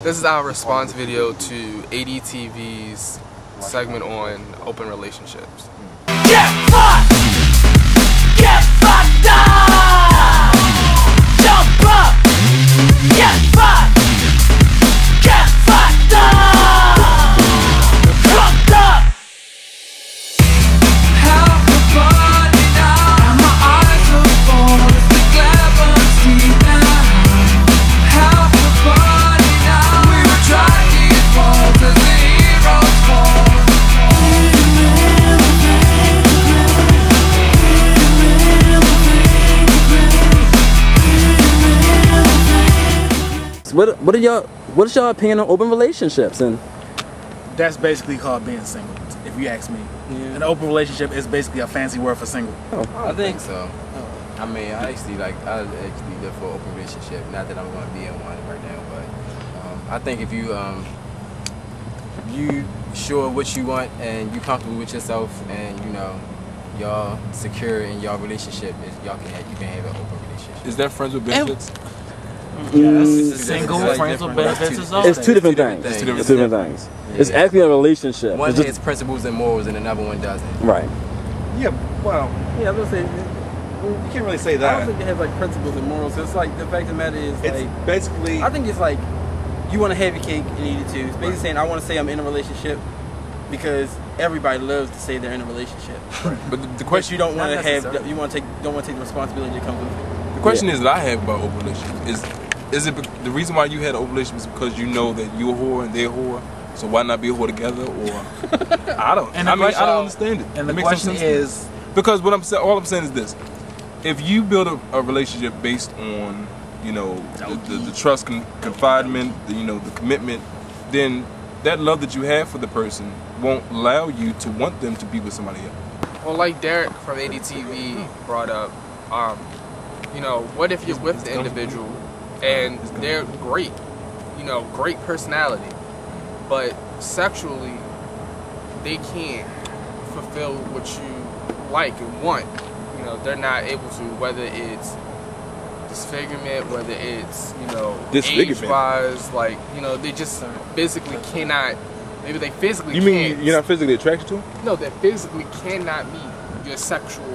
This is our response video to ADTV's segment on open relationships. Get fucked! Get fucked up! Jump up! Get fucked! Get fucked up! Fucked up! Have the party now. My eyes are full of the clever now. Have the party now. We were trying to fall to the heroes fall. What is y'all opinion on open relationships? And that's basically called being single, if you ask me. Yeah. An open relationship is basically a fancy word for single. I think so. I mean, I actually look for an open relationship. Not that I'm going to be in one right now, but I think if you you sure what you want and you comfortable with yourself, and you know y'all secure in y'all relationship, you can have an open relationship. Is that friends with benefits? Yes. Single friends with benefits is all. It's two different things. It's two different things. Yeah. It's actually a relationship. One has principles and morals, and another one doesn't. Right. Yeah. Well. Yeah, I was gonna say. You can't really say that. I don't think it has like principles and morals. It's like the fact of the matter is it's like basically. I think it's like you want to have your cake and eat it too. It's basically saying I want to say I'm in a relationship because everybody loves to say they're in a relationship. Right. But the question you don't want to have. You don't want to take the responsibility that comes with it. The question is that I have about open relationships is it the reason why you had an open relationship is because you know that you're a whore and they're a whore, so why not be a whore together? Or I don't understand it. And it the question is because all I'm saying is this: if you build a relationship based on the trust, confidement, the commitment, then that love that you have for the person won't allow you to want them to be with somebody else. Well, like Derek from ADTV brought up, what if you're with the individual and they're great, great personality, but sexually they can't fulfill what you like and want. They're not able to, whether it's disfigurement, whether it's, age-wise, they just physically cannot, maybe they physically can't. You mean you're not physically attracted to them? No, they physically cannot meet your sexual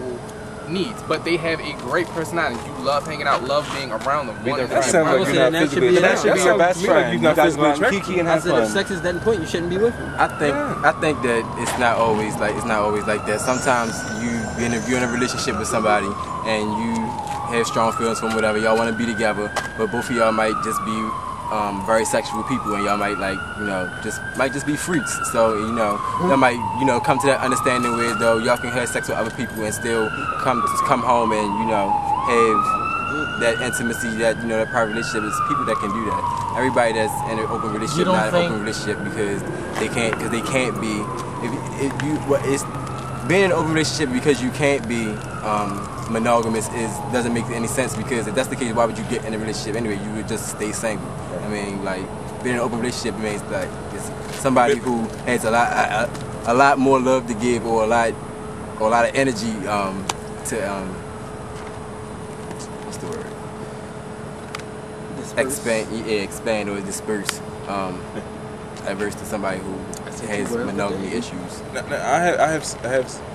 needs, but they have a great personality. You love hanging out, love being around them. That sounds like you're not physically attracted. That should be your best friend. You guys go out kiki and have fun. If sex is that important, you shouldn't be with them. I think that it's not always like that. Sometimes you're in a relationship with somebody and you have strong feelings for whatever, y'all want to be together, but both of y'all might just be very sexual people, and y'all might just be freaks. So y'all might come to that understanding where though y'all can have sex with other people and still come home and have that intimacy, that that private relationship. It's people that can do that. Everybody that's in an open relationship, not an open relationship because they can't be. It's being in an open relationship because you can't be monogamous doesn't make any sense, because if that's the case, why would you get in a relationship anyway? You would just stay single. I mean, like, being in an open relationship means like it's somebody who has a lot more love to give, or a lot of energy to what's the word? Expand or disperse, adverse to somebody who has monogamy issues. Now, I have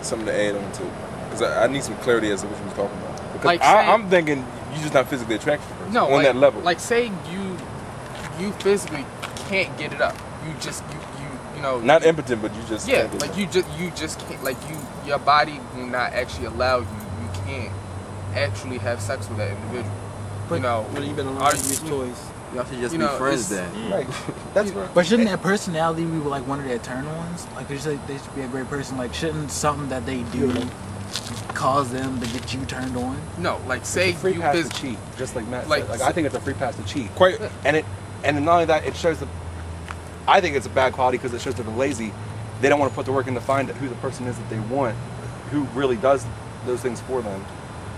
something to add on too, because I need some clarity as to what you was talking about. Because I'm thinking you're just not physically attracted to the person on that level. Like, say you physically can't get it up. You just not impotent, but you just like you just can't, like your body will not actually allow you. You can't actually have sex with that individual. But you've been alone with your choice. Y'all should just be friends then. Right. That's right. But shouldn't that personality be like one of their turn-ons? Like, they should be a great person. Like, shouldn't something that they do cause them to get you turned on? No, like, say it's a free you pass to cheat, just like Matt said. Like, I think it's a free pass to cheat. Quite. And not only that, it shows I think it's a bad quality because it shows that they're lazy. They don't want to put the work in to find who the person is that they want, who really does those things for them.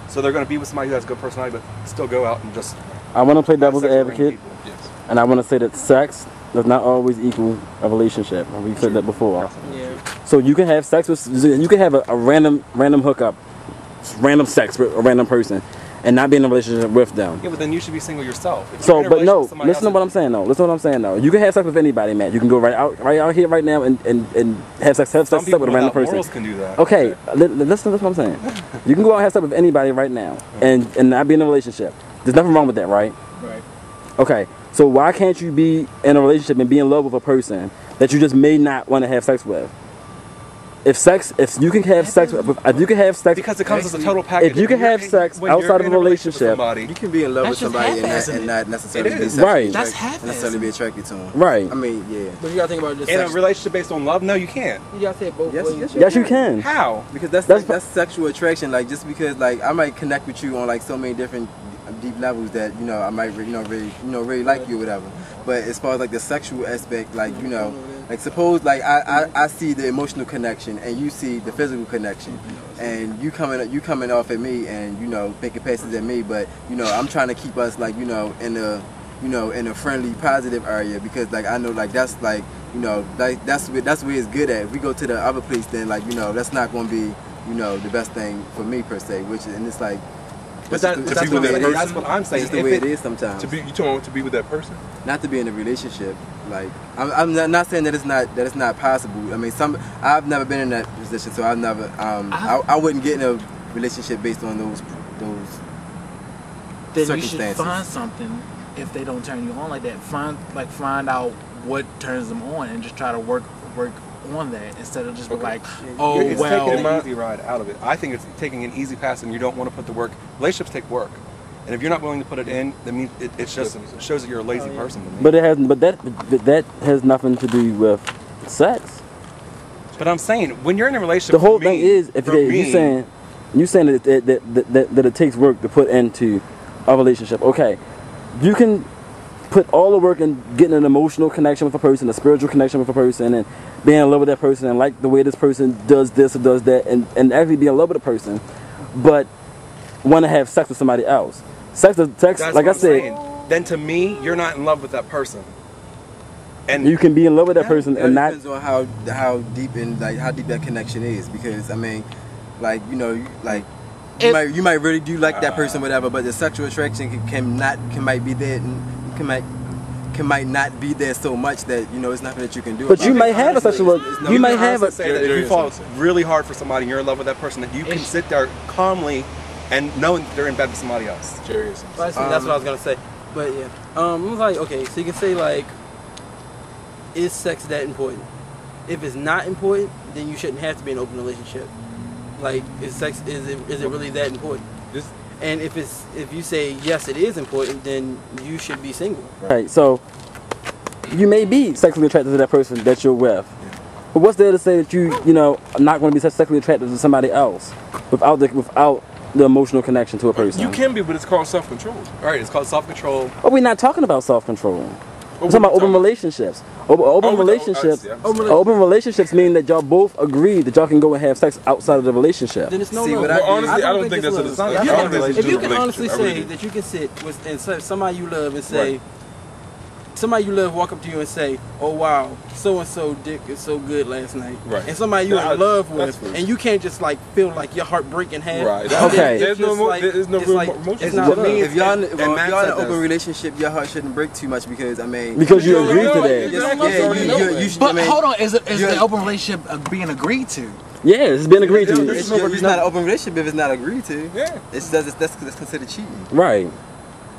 So they're going to be with somebody who has a good personality, but still go out and just. I want to play devil's advocate, and I want to say that sex does not always equal a relationship. And we've said that before. Yeah. So you can have sex with, you can have a random hookup, random sex with a random person, and not be in a relationship with them. Yeah, but then you should be single yourself. If So, you're in a but relationship no, with somebody listen to else, what I'm saying though. Listen to what I'm saying though. You can have sex with anybody, man. You can go right out here right now and have sex some with people a random without person. morals can do that. Okay, listen to what I'm saying. You can go out and have sex with anybody right now and not be in a relationship. There's nothing wrong with that, right? Right. Okay, so why can't you be in a relationship and be in love with a person that you just may not want to have sex with? If you can have sex Because it comes as a total package. If you can have sex When you're outside of in a relationship with relationship, somebody, You can be in love That's with just somebody half-assing and not necessarily It be is. sexually Right. That's attracted- half-assing. necessarily be attracted to them. right? I mean, yeah. But you gotta think about just in a relationship based on love, no, you can't. You gotta say it both Yes, ways. yes, Yes, you can. How? Because that's That's that's sexual attraction. Like just because like I might connect with you on like so many different deep levels that I might really like you or whatever. But as far as like the sexual aspect, like like suppose like I see the emotional connection and you see the physical connection, and you coming off at me and making passes at me, but I'm trying to keep us like in a friendly positive area, because like I know like that's like like that's where it's good at. If we go to the other place, then like that's not going to be the best thing for me per se, and it's like. But That's that's the way it is. that's what I'm saying. It's just the way it is sometimes. You talking about to be with that person? Not to be in a relationship. Like I'm not saying that it's not possible. I mean, I've never been in that position, so I've never I wouldn't get in a relationship based on those Then you should circumstances. find something if they don't turn you on like that. Find out what turns them on and just try to work on that instead of just be like, oh It's well. taking an easy ride out of it. I think it's taking an easy pass, and you don't want to put the work. Relationships take work, and if you're not willing to put it in, that means it just shows that you're a lazy person to me. But that has nothing to do with sex. But I'm saying when you're in a relationship, The whole for me- thing is if for me, you saying that it takes work to put into a relationship. Okay, you can put all the work in getting an emotional connection with a person, a spiritual connection with a person, and being in love with that person, and like the way this person does this or does that, and actually be in love with a person, but want to have sex with somebody else. Sex, that's like what I I'm said, saying. Then to me, you're not in love with that person. And you can be in love with that person It and not. depends on how deep that connection is, because I mean, like like. You might really do like that person, whatever, but the sexual attraction might be there, and might not be there so much that it's nothing that you can do. But about you it. might have a sexual. You might have a. say that if you fall really hard for somebody and you're in love with that person, that you can sit there calmly and knowing that they're in bed with somebody else. Serious. That's what I was gonna say. But yeah, it was like, okay, so you can say like, is sex that important? If it's not important, then you shouldn't have to be in an open relationship. Like, is it really that important? And if you say yes, it is important, then you should be single. Right. So you may be sexually attracted to that person that you're with, but what's there to say that are not going to be sexually attracted to somebody else without the emotional connection to a person? You can be, but it's called self-control. All right, it's called self-control. But we're not talking about self-control. We're talking about open relationships. Open relationships mean that y'all both agree that y'all can go and have sex outside of the relationship. Then it's no. See, no. what Well, honestly, I don't think it's that's a- I don't think that's a If you true can honestly relationship. I really say do. that you can sit with and somebody you love and say, somebody you love walk up to you and say, "Oh wow, so and so dick is so good last night," Right. and somebody you're Nah, in love that's with, true. and you can't just like feel like your heart break in half. Right. Okay. It's There's no just mo- like- there's no it's real like- emotion. it's not To me, love. If y'all in and an Matt said open this. relationship, your heart shouldn't break too much, because I mean, Because you You agree don't to know that. it. you should. But I mean, hold on, is you're- the open relationship being agreed to? Yeah, it's been agreed to. It's not an open relationship if it's not agreed to. Yeah. That's considered cheating. Right.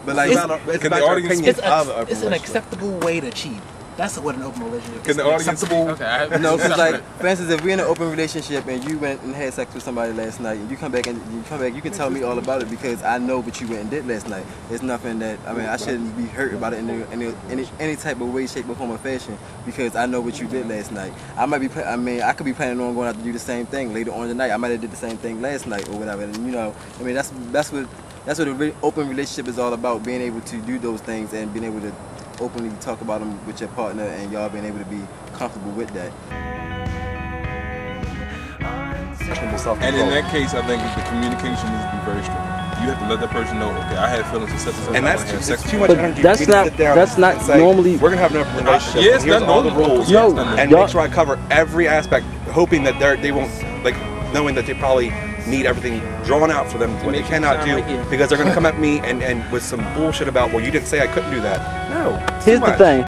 But like, It's Can about the your audience opinion It's, of an open it's an relationship. acceptable way to cheat. That's what an open relationship is. Can the An audience acceptable. Okay. no, because like, for instance, if we're in an open relationship and you went and had sex with somebody last night, and you come back, you can tell me all about it, because I know what you went and did last night. It's nothing that I shouldn't be hurt about it in any type of way, shape, or form or fashion, because I know what you did last night. I could be planning on going out to do the same thing later on tonight. I might have did the same thing last night or whatever. And that's what a open relationship is all about, being able to do those things and being able to openly talk about them with your partner, and y'all being able to be comfortable with that. And in that case, I think the communication needs to be very strong. You have to let that person know, okay, I have feelings for such and such. And I that's wanna have too, sex it's too with much you. energy. That's for me to not- sit there that's and not say, normally- We're gonna have an open relationship. Yes, and here's that's all the normal. rules. Yes, No, that's And y'all- make sure I cover every aspect, hoping that they won't, like, knowing that they probably need everything drawn out for them what they make you cannot sound do like you. because they're going to come at me and with some bullshit about, well, you didn't say I couldn't do that. No. Here's the thing.